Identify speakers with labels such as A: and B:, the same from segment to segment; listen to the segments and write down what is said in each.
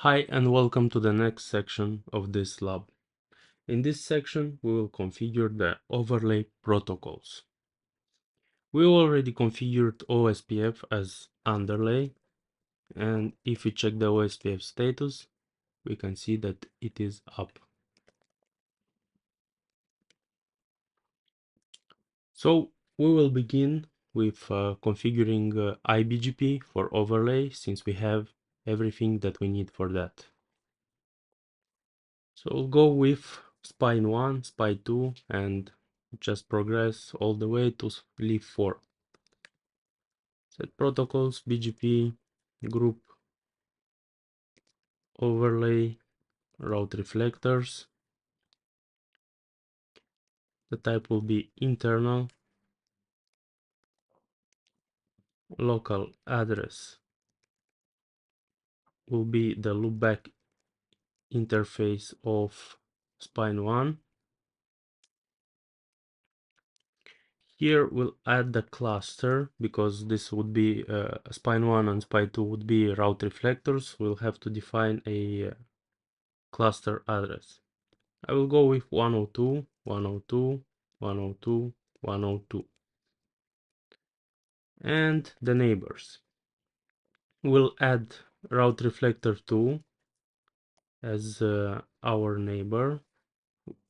A: Hi and welcome to the next section of this lab. In this section we will configure the overlay protocols. We already configured OSPF as underlay, and if we check the OSPF status we can see that it is up. So we will begin with configuring iBGP for overlay, since we have everything that we need for that. So we'll go with spine 1, spine 2, and just progress all the way to leaf 4. Set protocols, BGP, group, overlay, route reflectors. The type will be internal, local address will be the loopback interface of spine 1. Here we'll add the cluster, because this would be spine 1 and spine 2 would be route reflectors. We'll have to define a cluster address. I will go with 102, 102, 102, 102. And the neighbors. We'll add route reflector 2 as our neighbor.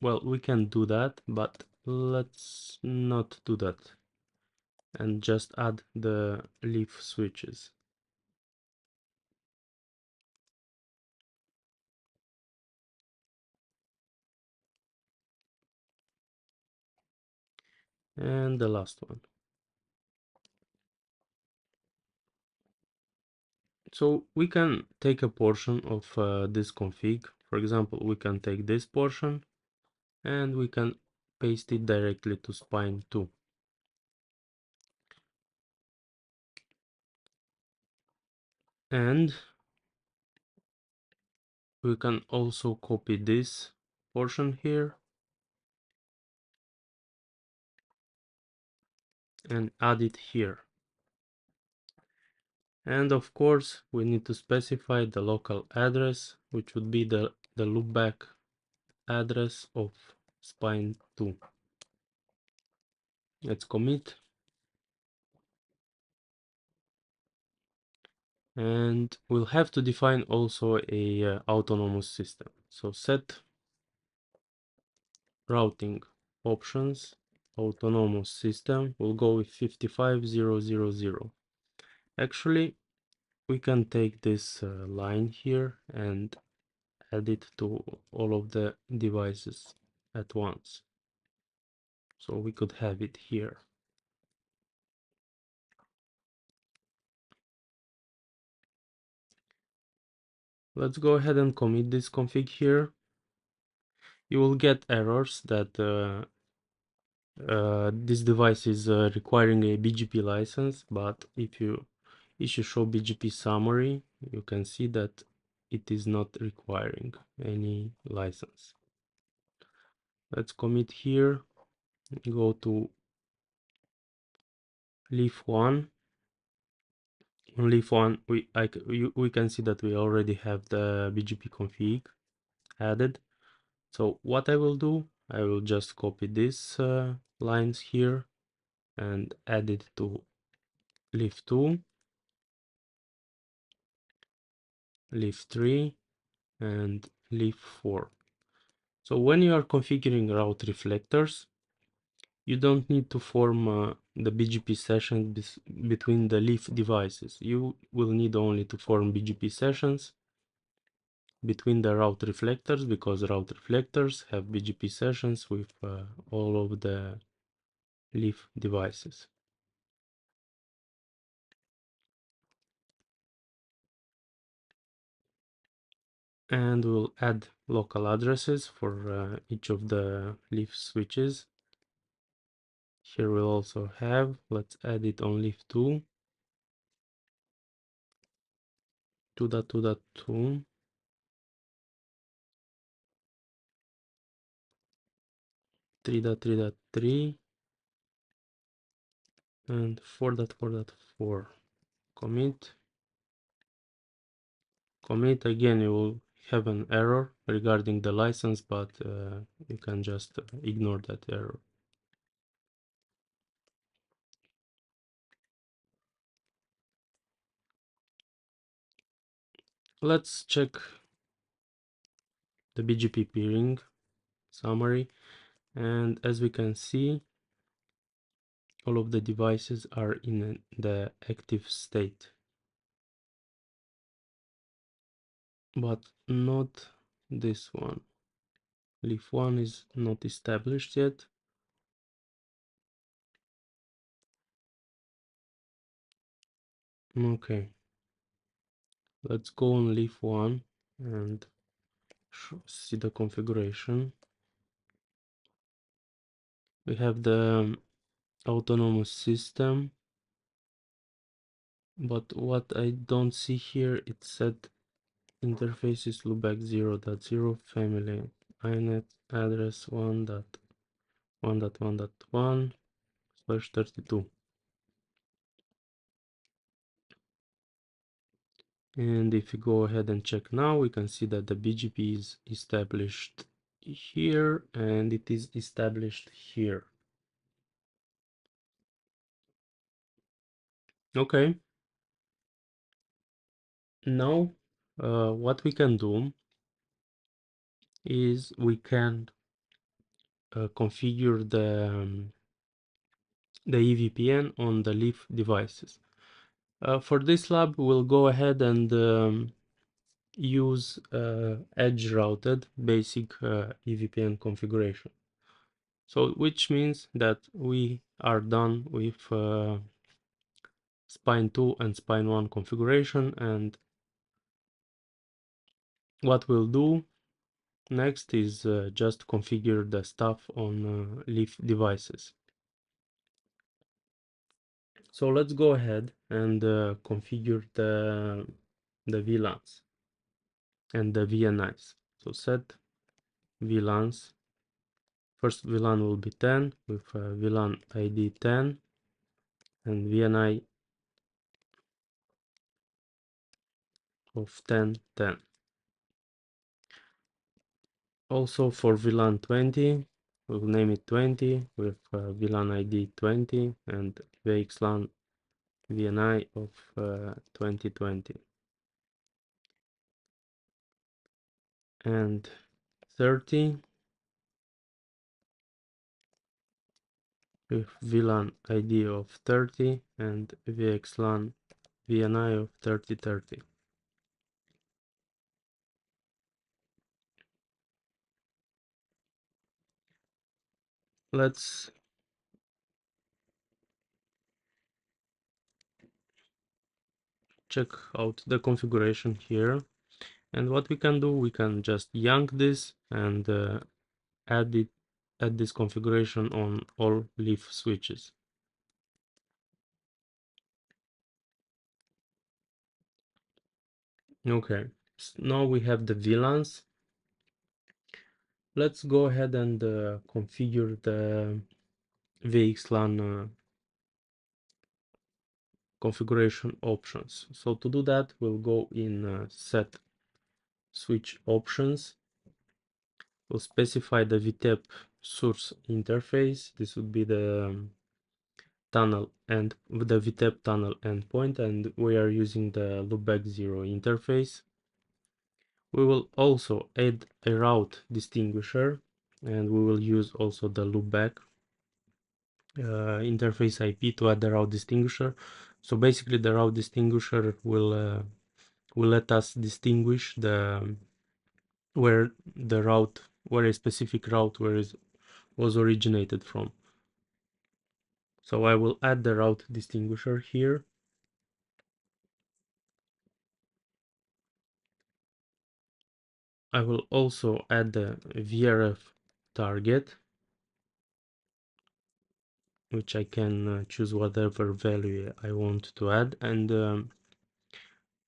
A: Well, we can do that, but let's not do that and just add the leaf switches. And the last one. So we can take a portion of this config. For example, we can take this portion and we can paste it directly to spine 2. And we can also copy this portion here and add it here. And of course we need to specify the local address, which would be the loopback address of spine 2. Let's commit. And we'll have to define also a autonomous system. So set routing options, autonomous system. We'll go with 55000. Actually, we can take this line here and add it to all of the devices at once. So we could have it here. Let's go ahead and commit this config here. You will get errors that this device is requiring a BGP license, but if you show BGP summary, you can see that it is not requiring any license. Let's commit here, go to leaf 1. On leaf 1 we can see that we already have the BGP config added. So what I will do, I will just copy these lines here and add it to leaf 2, leaf 3, and leaf 4. So when you are configuring route reflectors, you don't need to form the BGP sessions between the leaf devices. You will need only to form BGP sessions between the route reflectors, because route reflectors have BGP sessions with all of the leaf devices. And we'll add local addresses for each of the leaf switches. Here we'll also have, let's add it on leaf 2, 2.2.2, 3.3.3, and 4.4.4. Commit, commit. Again, you will have an error regarding the license, but you can just ignore that error. Let's check the BGP peering summary, and as we can see, all of the devices are in the active state, but not this one. Leaf 1 is not established yet. Okay, let's go on Leaf 1 and see the configuration. We have the autonomous system, but what I don't see here, it said interfaces loopback 0.0 family inet address 1.1.1/32. And if we go ahead and check now, we can see that the BGP is established here and it is established here. Okay. Now, what we can do is we can configure the EVPN on the Leaf devices. For this lab, we'll go ahead and use edge routed basic EVPN configuration. So, which means that we are done with spine 2 and spine 1 configuration, and what we'll do next is just configure the stuff on Leaf devices. So let's go ahead and configure the VLANs and the VNIs. So set VLANs. First VLAN will be 10 with VLAN ID 10 and VNI of 1010. Also for VLAN 20, we'll name it 20 with VLAN ID 20 and VXLAN VNI of 2020. And 30 with VLAN ID of 30 and VXLAN VNI of 3030. Let's check out the configuration here, and what we can do, we can just yank this and add this configuration on all Leaf switches. Okay, so now we have the VLANs. Let's go ahead and configure the VXLAN configuration options. So to do that, we'll go in set switch options. We'll specify the VTEP source interface. This would be the tunnel and the VTEP tunnel endpoint, and we are using the loopback 0 interface. We will also add a route distinguisher, and we will use also the loopback interface IP to add the route distinguisher. So basically the route distinguisher will let us distinguish where a specific route was originated from. So I will add the route distinguisher here. I will also add the VRF target, which I can choose whatever value I want to add, and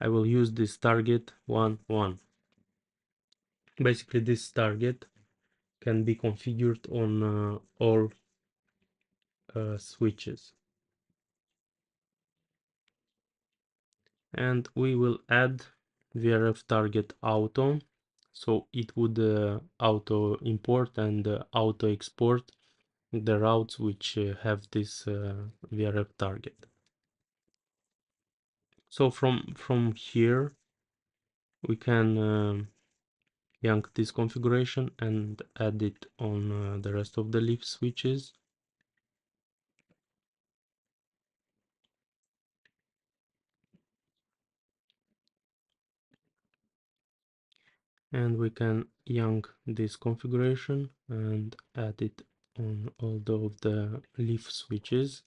A: I will use this target 1.1. Basically, this target can be configured on all switches. And we will add VRF target auto, so it would auto import and auto export the routes which have this VRF target. So from here we can yank this configuration and add it on the rest of the leaf switches. And we can yank this configuration and add it on all of the leaf switches.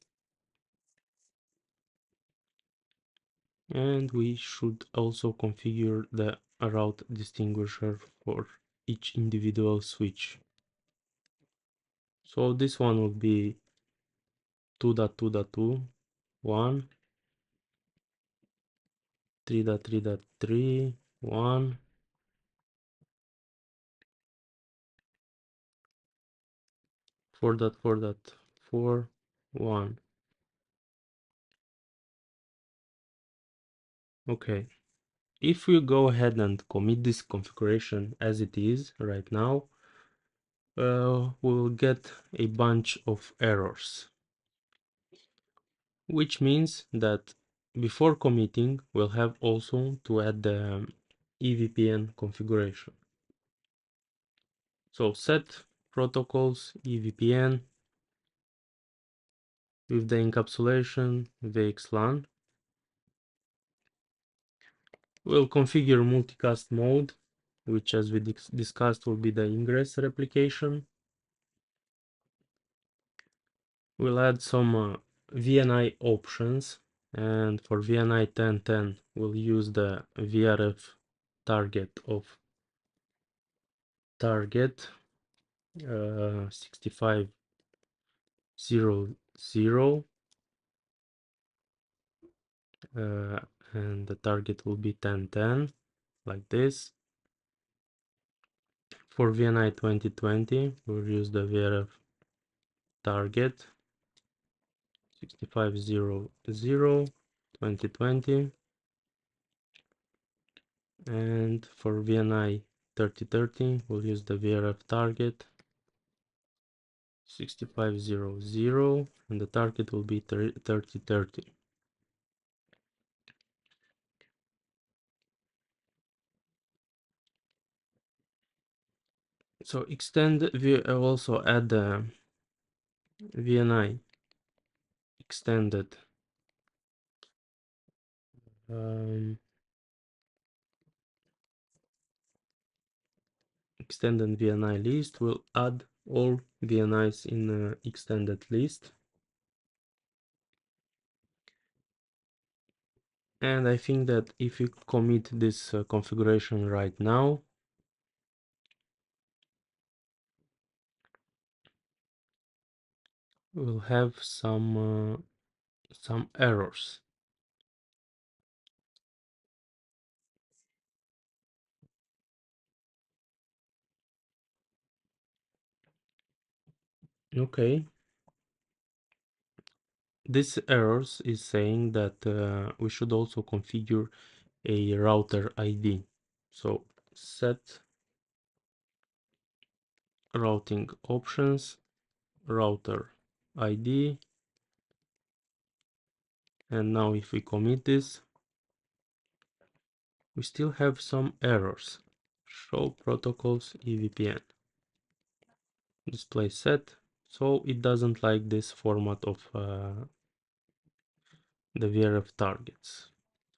A: And we should also configure the route distinguisher for each individual switch. So this one will be 2.2.2, 1, 3.3.3, 1, 4.4.4, 1. Okay. If we go ahead and commit this configuration as it is right now, we'll get a bunch of errors, which means that before committing, we'll have also to add the EVPN configuration. So set protocols EVPN with the encapsulation VXLAN. We'll configure multicast mode, which as we discussed will be the ingress replication. We'll add some VNI options, and for VNI 1010 we'll use the VRF target of target 6500 and the target will be 1010 like this. For VNI 2020 we'll use the VRF target 6500 2020, and for VNI 3030 we'll use the VRF target 6500 and the target will be 3030. So extend, we also add the VNI extended extended VNI list. Will add all VNIs in extended list. And I think that if you commit this configuration right now, we'll have some errors. Okay. This errors is saying that we should also configure a router ID. So set routing options, router ID, and now if we commit this, we still have some errors. Show protocols EVPN. Display set. So it doesn't like this format of the VRF targets.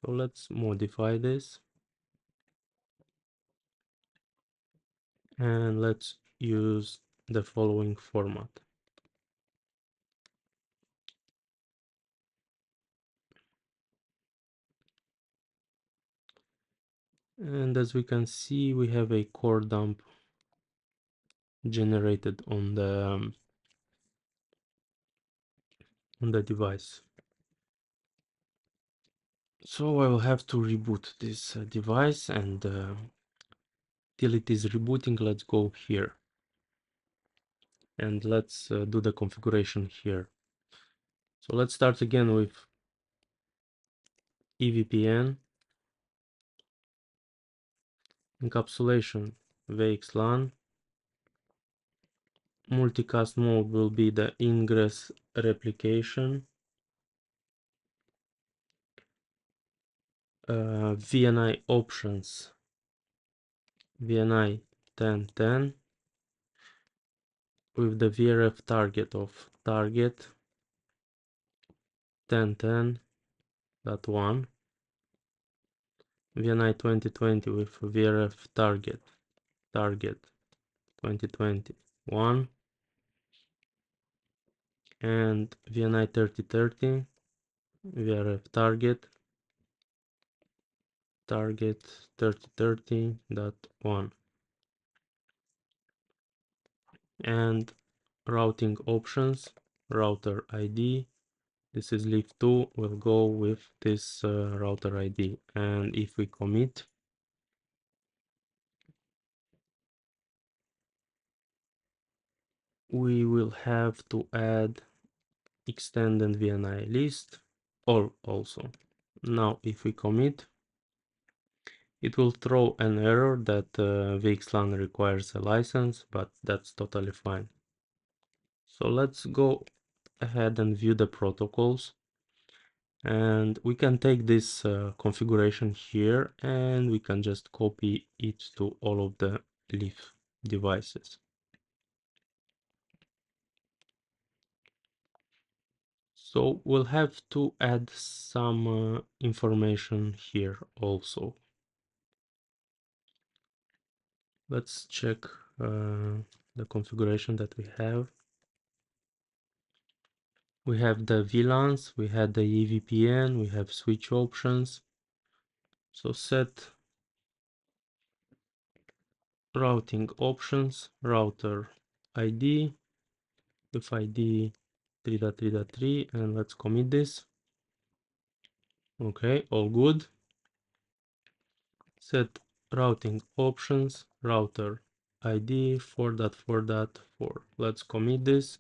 A: So let's modify this. And let's use the following format. And as we can see, we have a core dump generated on the device. So I will have to reboot this device, and till it is rebooting, let's go here and let's do the configuration here. So let's start again with EVPN encapsulation VXLAN. Multicast mode will be the ingress replication. VNI options, VNI 1010 with the VRF target of target 1010.1, VNI 2020 with VRF target 2021, and VNI 3030 VRF target 3030.1, and routing options, router ID. This is leaf 2, will go with this router ID, and if we commit, we will have to add extended VNI list or also. Now if we commit, it will throw an error that VXLAN requires a license, but that's totally fine. So let's go ahead and view the protocols, and we can take this configuration here and we can just copy it to all of the leaf devices. So we'll have to add some information here also. Let's check the configuration that we have. We have the VLANs, we have the EVPN, we have switch options. So set routing options, router ID with ID 3.3.3, and let's commit this. Okay, all good. Set routing options, router ID 4.4.4. Let's commit this.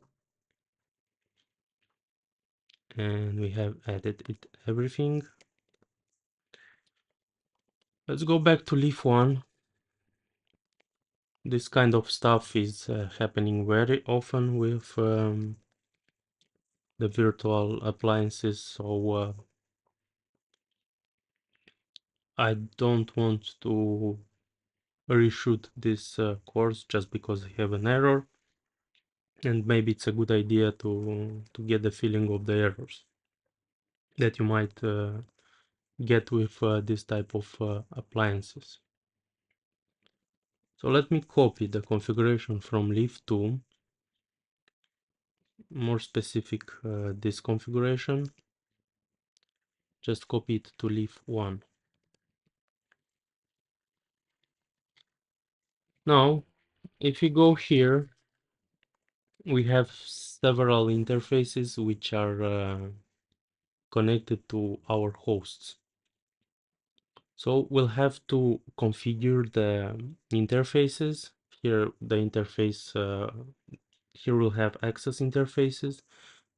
A: And we have added everything. Let's go back to leaf 1. This kind of stuff is happening very often with the virtual appliances, so I don't want to reshoot this course just because I have an error, and maybe it's a good idea to get the feeling of the errors that you might get with this type of appliances. So let me copy the configuration from leaf 2, more specific this configuration, just copy it to leaf 1. Now if you go here, we have several interfaces which are connected to our hosts. So we'll have to configure the interfaces. Here the interface, here we'll have access interfaces,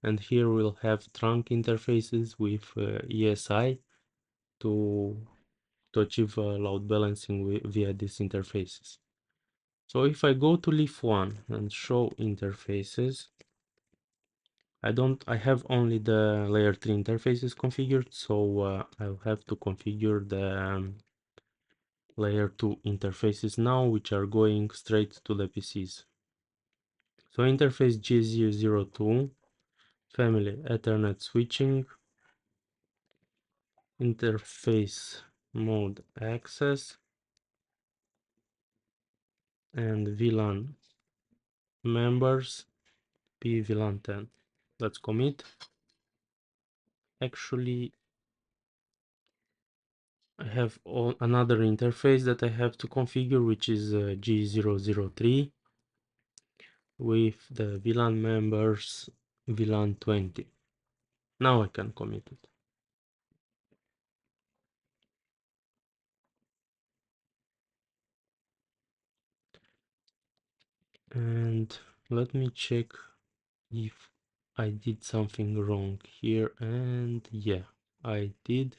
A: and here we'll have trunk interfaces with ESI to achieve load balancing via these interfaces. So if I go to leaf 1 and show interfaces, I have only the layer 3 interfaces configured, so I'll have to configure the layer 2 interfaces now, which are going straight to the PCs. So interface G002, family Ethernet switching, interface mode access, and VLAN members pVLAN 10. Let's commit. Actually, I have another interface that I have to configure, which is G003 with the VLAN members VLAN 20. Now I can commit it. And let me check if I did something wrong here, and yeah, I did.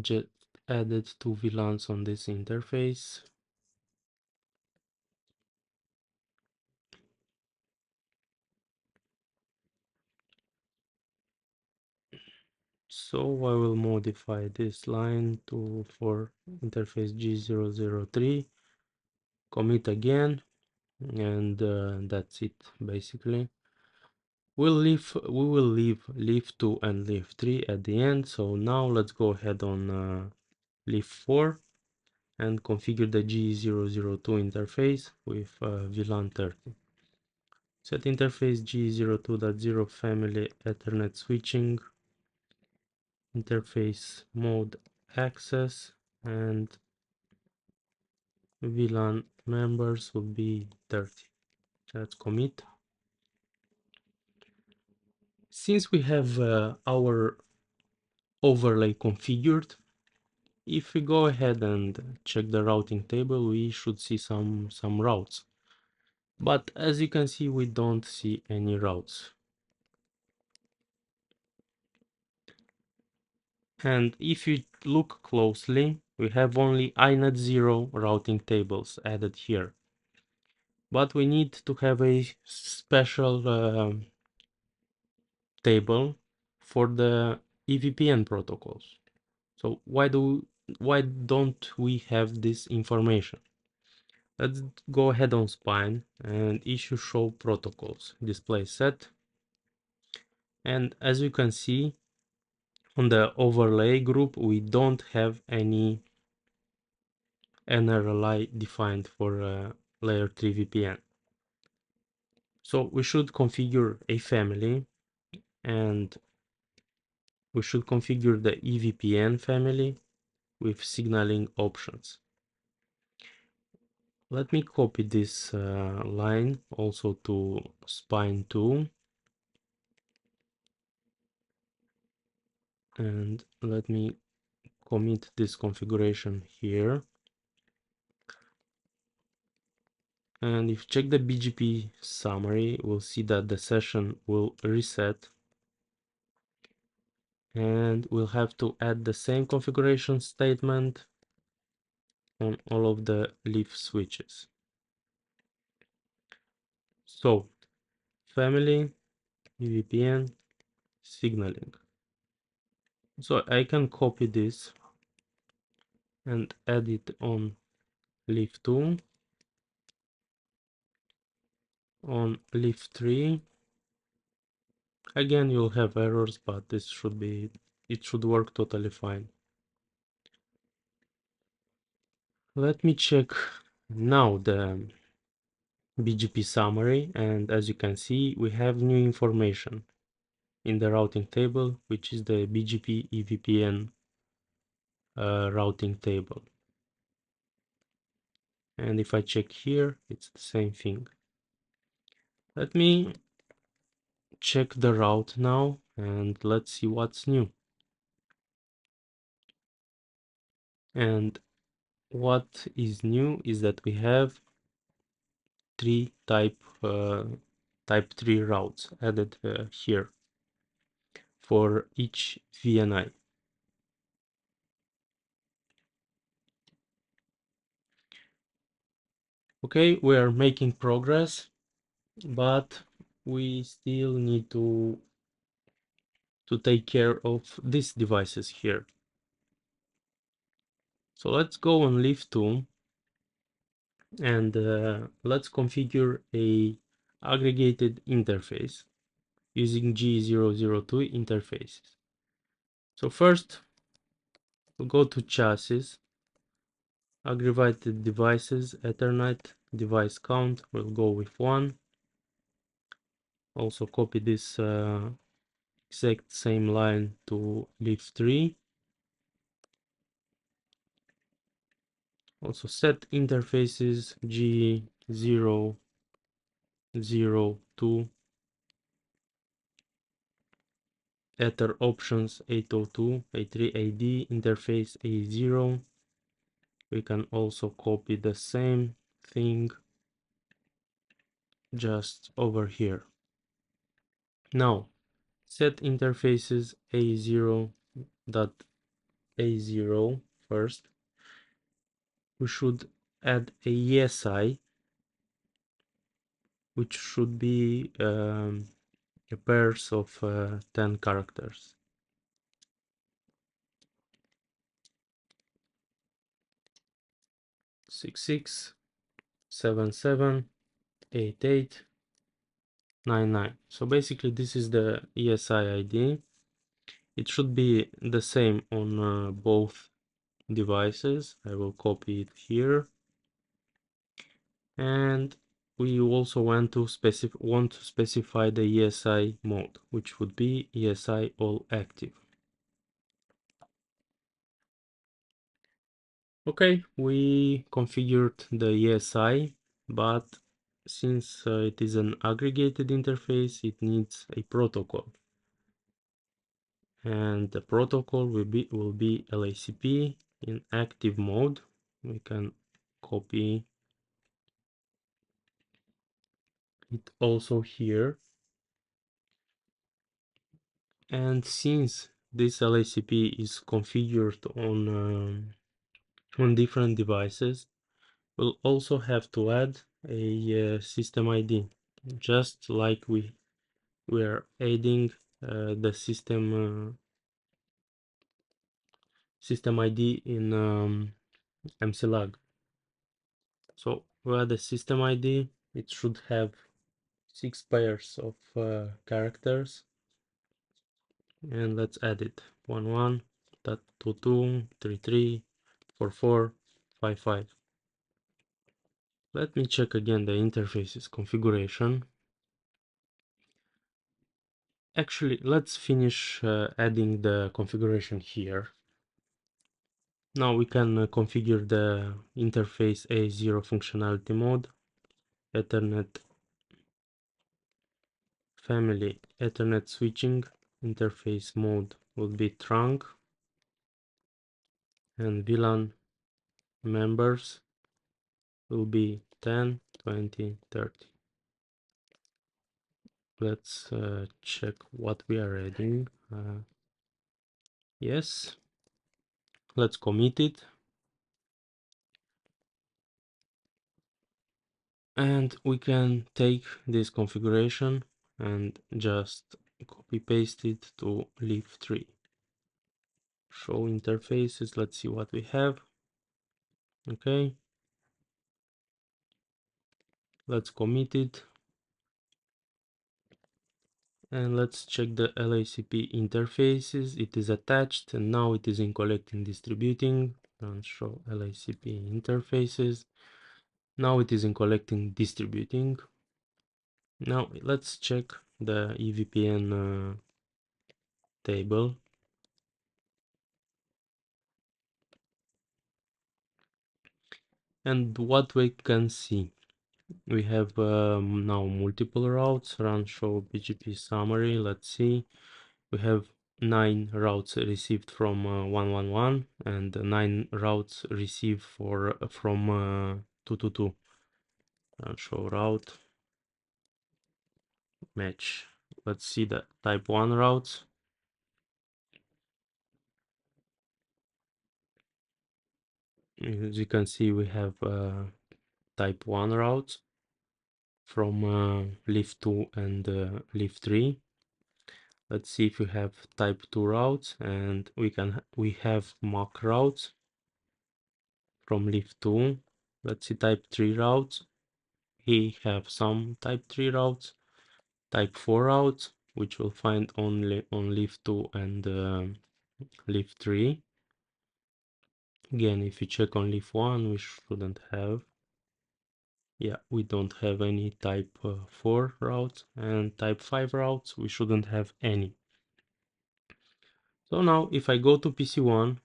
A: Just added two VLANs on this interface. So I will modify this line for interface G003, commit again, and that's it basically. We will leave 2 and leave 3 at the end. So now let's go ahead on leave 4 and configure the G002 interface with VLAN 30. Set interface G02.0 family Ethernet switching, interface mode access, and VLAN members will be 30. Let's commit. Since we have our overlay configured, if we go ahead and check the routing table, we should see some routes. But as you can see, we don't see any routes. And if you look closely, we have only INET 0 routing tables added here. But we need to have a special table for the EVPN protocols. So why don't we have this information? Let's go ahead on spine and issue show protocols, display set. And as you can see, on the overlay group, we don't have any NRLI defined for layer 3 VPN. So we should configure a family, and we should configure the EVPN family with signaling options. Let me copy this line also to spine 2, and let me commit this configuration here. And if you check the BGP summary, we'll see that the session will reset, and we'll have to add the same configuration statement on all of the leaf switches. So family, EVPN, signaling. So I can copy this and add it on leaf 2, on leaf 3. Again, you'll have errors, but it should work totally fine. Let me check now the BGP summary, and as you can see, we have new information in the routing table, which is the BGP EVPN routing table. And if I check here, it's the same thing. Let me check the route now, and let's see what's new. And what is new is that we have three type 3 routes added here for each VNI. Okay, we are making progress, but we still need to take care of these devices here. So let's go on leaf 2 and let's configure a aggregated interface using G002 interfaces. So first we'll go to chassis, aggregated devices, Ethernet, device count, we'll go with 1. Also copy this exact same line to leaf 3. Also set interfaces G002, Ether options 802, A3AD, interface A0. We can also copy the same thing just over here. Now set interfaces A0.A0 first, we should add a ESI, which should be a pairs of 10 characters. 66 77 88 99. So basically this is the ESI ID. It should be the same on both devices. I will copy it here. And we also want to specify the ESI mode, which would be ESI all active. Okay, we configured the ESI, but since it is an aggregated interface, it needs a protocol. And the protocol will be LACP in active mode. We can copy it also here. And since this LACP is configured on different devices, we'll also have to add a system ID, just like we are adding the system ID in mzt LAG. So we add the system ID. It should have 6 pairs of characters, and let's add it: 11.22.33.44.55. Let me check again the interfaces configuration. Actually, let's finish adding the configuration here. Now we can configure the interface A0 functionality mode, Ethernet family, Ethernet switching, interface mode will be trunk, and VLAN members will be 10, 20, 30. Let's check what we are adding. Yes, let's commit it. And we can take this configuration and just copy paste it to leaf 3. Show interfaces, let's see what we have. Okay, let's commit it. And let's check the LACP interfaces. It is attached and now it is in collecting distributing. And show LACP interfaces. Now it is in collecting distributing. Now let's check the EVPN table. And what we can see, we have now multiple routes. Run show BGP summary. Let's see. We have 9 routes received from 111 and 9 routes received from 222. Run show route match. Let's see the type 1 routes. As you can see, we have type 1 routes from leaf 2 and leaf 3. Let's see if we have type 2 routes, and we have MAC routes from leaf 2. Let's see type 3 routes. We have some type 3 routes, type 4 routes, which we'll find only on leaf 2 and leaf 3. Again, if you check on leaf 1, we shouldn't have. Yeah, we don't have any type 4 routes, and type 5 routes, we shouldn't have any. So now if I go to PC1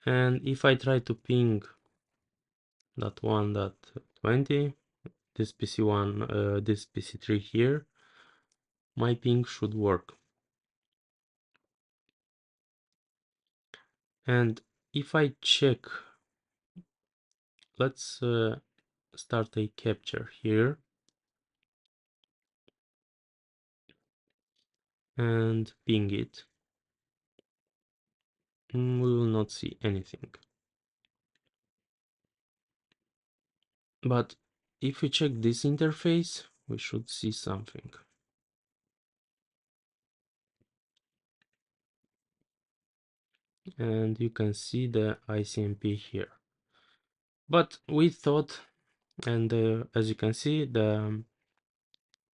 A: and if I try to ping .1.20, this PC1, this PC3 here, my ping should work. And if I check, let's start a capture here and ping it. we will not see anything. But if we check this interface, we should see something. And you can see the ICMP here. But we thought, and as you can see, the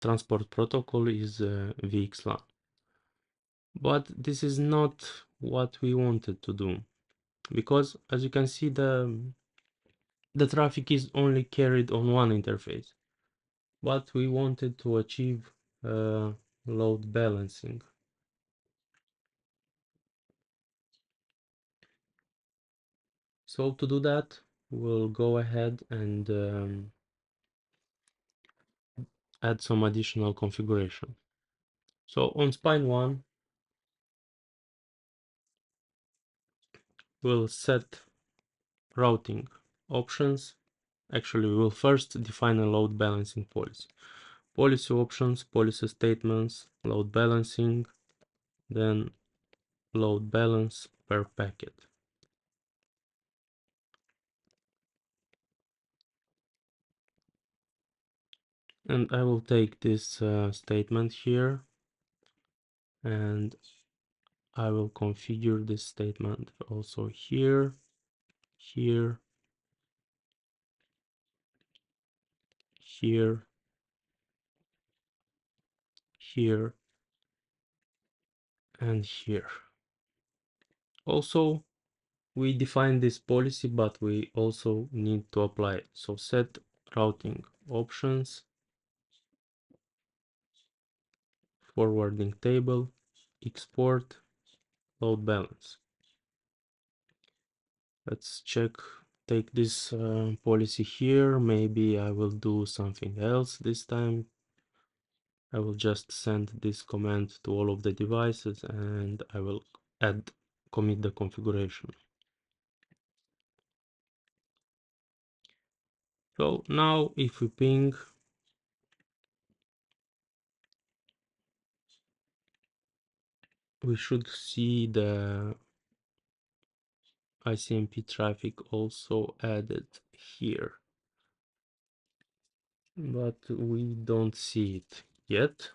A: transport protocol is VXLAN. But this is not what we wanted to do, because as you can see, the traffic is only carried on one interface. But we wanted to achieve load balancing. So to do that, we'll go ahead and add some additional configuration. So on spine 1, we'll set routing options. Actually, we will first define a load balancing policy. Policy options, policy statements, load balancing, then load balance per packet. And I will take this statement here, and I will configure this statement also here, here, here, here, and here. Also, we define this policy, but we also need to apply it. So set routing options, forwarding table, export, load balance. Let's check, take this policy here. Maybe I will do something else this time. I will just send this command to all of the devices and I will commit the configuration. So now if we ping, we should see the ICMP traffic also added here, but we don't see it yet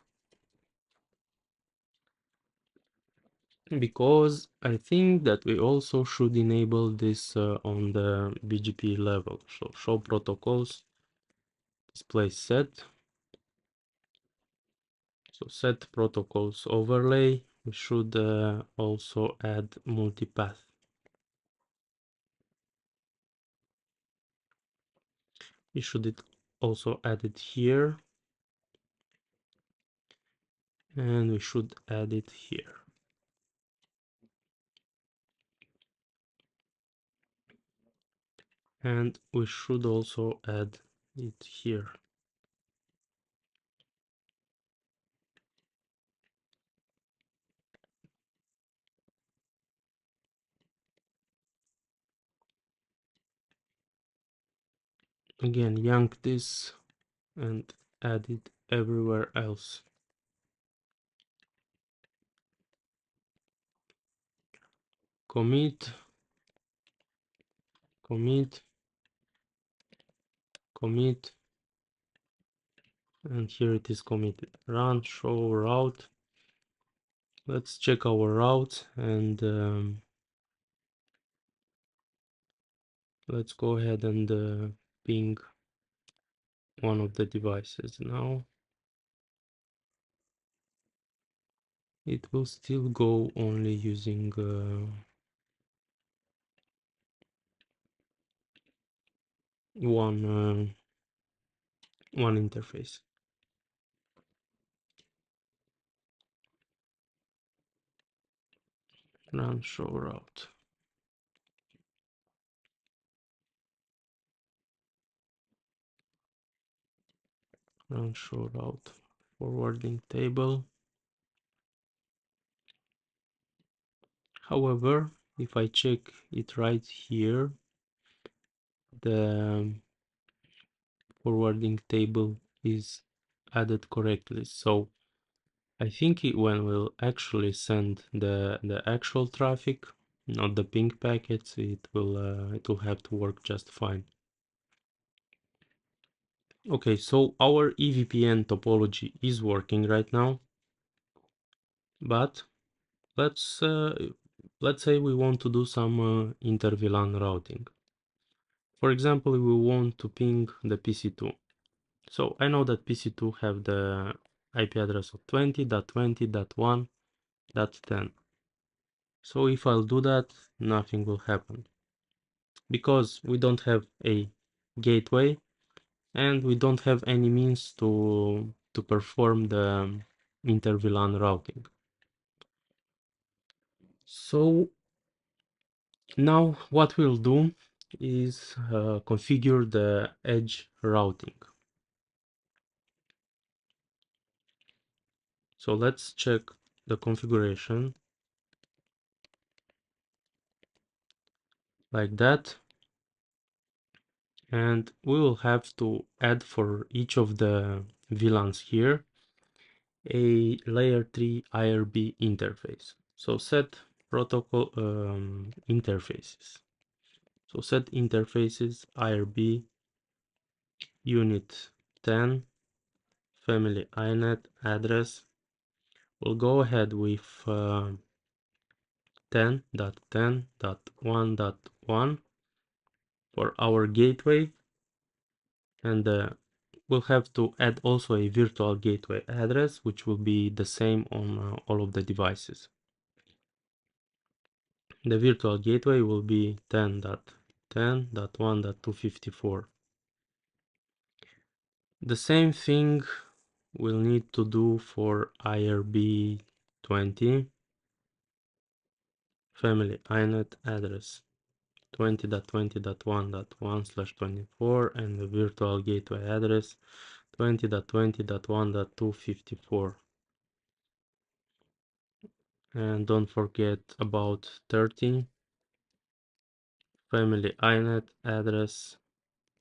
A: because I think that we also should enable this on the BGP level. So show protocols, display set. So set protocols overlay. We should also add multipath. We should also add it here, and we should add it here. And we should also add it here. Again, yank this and add it everywhere else. Commit, commit, commit, and here it is committed. Run, show route. Let's check our route and let's go ahead and ping one of the devices now. It will still go only using one interface. Run show route. Run show route. Forwarding table. However, if I check it right here, the forwarding table is added correctly. So I think when we'll actually send the actual traffic, not the ping packets, it will have to work just fine. Okay, so our EVPN topology is working right now, but let's say we want to do some inter-VLAN routing. For example, we want to ping the PC2. So I know that PC2 have the IP address of 20.20.1.10. So if I'll do that, nothing will happen because we don't have a gateway and we don't have any means to perform the inter-VLAN routing. So now what we'll do is configure the edge routing. So let's check the configuration like that, and we will have to add for each of the VLANs here a layer 3 IRB interface. So set protocol interfaces. So set interfaces IRB unit 10 family inet address. We'll go ahead with 10.10.1.1 for our gateway, and we'll have to add also a virtual gateway address, which will be the same on all of the devices. The virtual gateway will be 10.10.1.254. The same thing we'll need to do for IRB 20 family inet address 20.20.1.1/24 and the virtual gateway address 20.20.1.254. And don't forget about 30 family inet address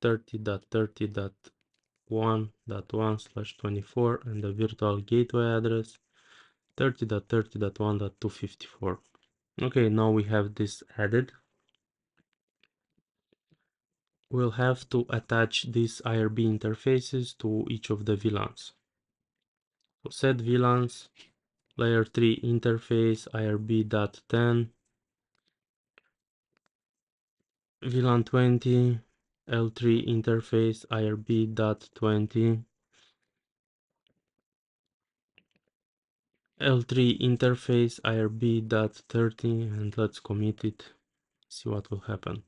A: 30.30.1.1/24 and the virtual gateway address 30.30.1.254. Okay, now we have this added. We'll have to attach these IRB interfaces to each of the VLANs. So set VLANs layer 3 interface IRB.10 VLAN 20 L3 interface IRB.20 L3 interface IRB.30, and let's commit it, see what will happen.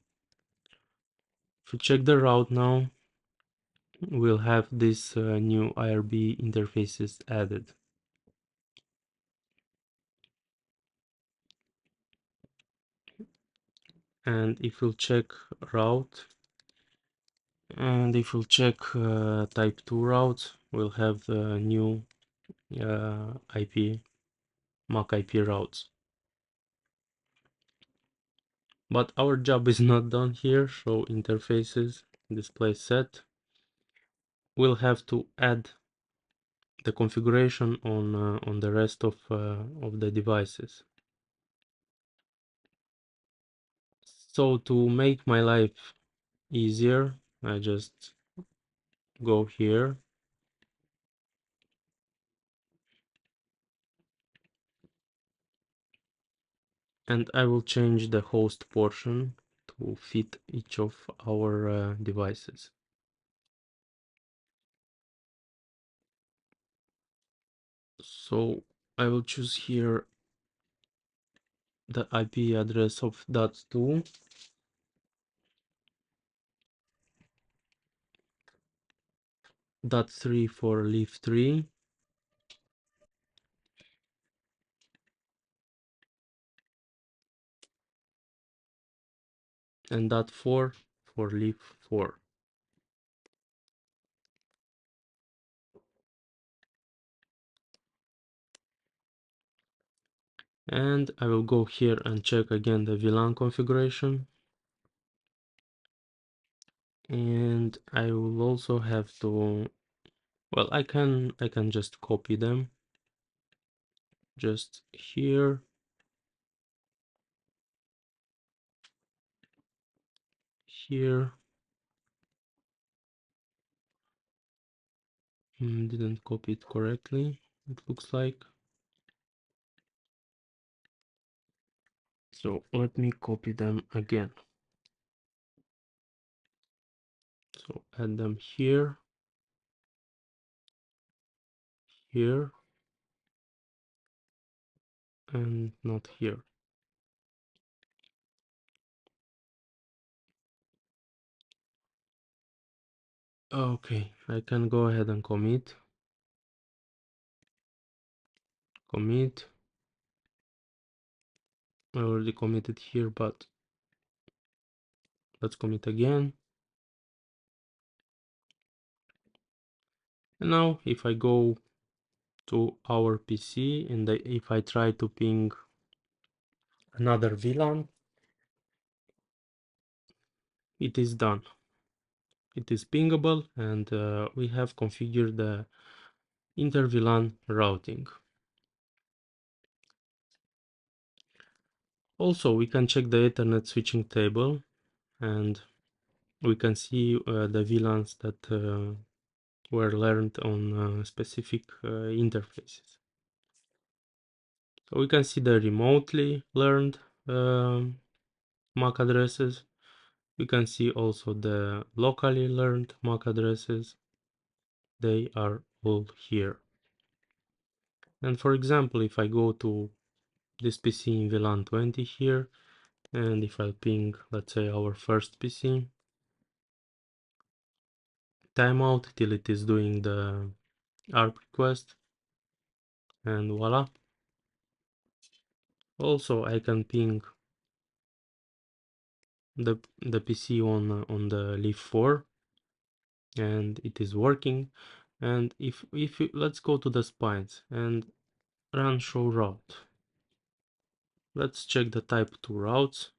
A: If we check the route now, we'll have this new IRB interfaces added. And if we'll check route, and if we'll check type 2 route, we'll have the new MAC IP routes. But our job is not done here, so interfaces, display set. We'll have to add the configuration on the rest of the devices. So to make my life easier, I just go here and I will change the host portion to fit each of our devices. So I will choose here the IP address of .2, .3 for leaf 3, and .4 for leaf 4. And I will go here and check again the VLAN configuration. And I will also have to, well, I can just copy them just here here. Didn't copy it correctly, it looks like. So let me copy them again. So add them here, here, and not here. Okay, I can go ahead and commit. Commit. I already committed here, but let's commit again. And now if I go to our PC and if I try to ping another VLAN, it is done. It is pingable, and we have configured the Inter-VLAN routing. Also, we can check the Ethernet switching table, and we can see the VLANs that were learned on specific interfaces. So we can see the remotely learned MAC addresses. We can see also the locally learned MAC addresses. They are all here. And for example, if I go to this PC in VLAN 20 here, and if I ping, let's say, our first PC, timeout till it is doing the ARP request, and voila. Also, I can ping the PC on the leaf 4, and it is working. And if you, let's go to the spines and run show route. Let's check the type 2 routes.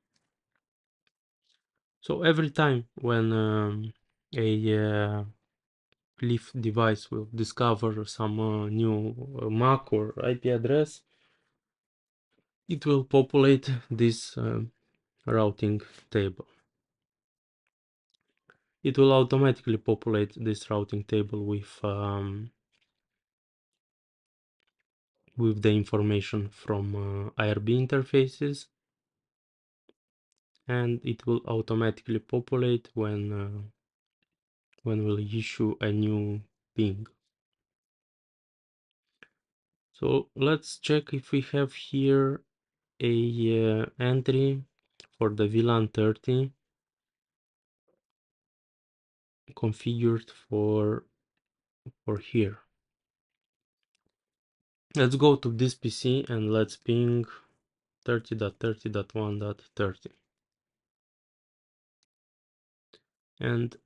A: So every time when a leaf device will discover some new MAC or IP address, it will populate this routing table. It will automatically populate this routing table with the information from IRB interfaces, and it will automatically populate when we'll issue a new ping. So let's check if we have here a entry for the VLAN 30 configured for here. Let's go to this PC and let's ping 30.30.1.30. And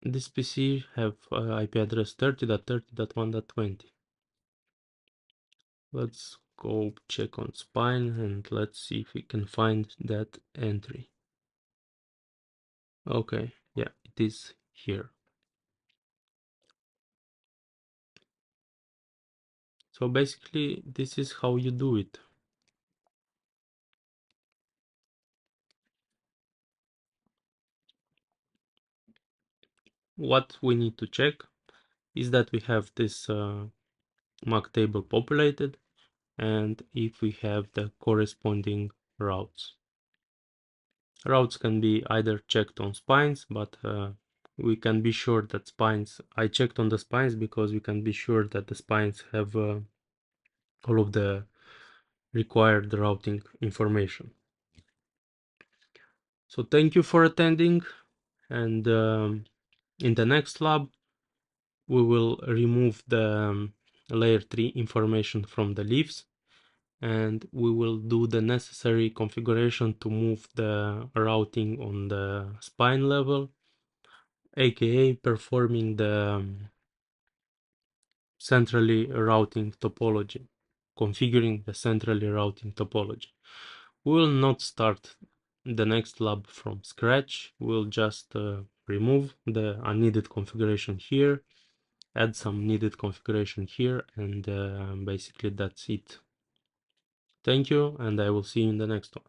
A: this PC have IP address 30.30.1.20. Let's go check on spine and let's see if we can find that entry. Okay, yeah, it is here. So basically, this is how you do it. What we need to check is that we have this MAC table populated, and if we have the corresponding routes. Routes can be either checked on spines, but we can be sure that spines, I checked on the spines because we can be sure that the spines have all of the required routing information. So thank you for attending, and in the next lab we will remove the layer 3 information from the leaves, and we will do the necessary configuration to move the routing on the spine level, aka performing the centrally routing topology, configuring the centrally routing topology. We will not start the next lab from scratch. We'll just remove the unneeded configuration here, add some needed configuration here, and basically that's it. Thank you, and I will see you in the next one.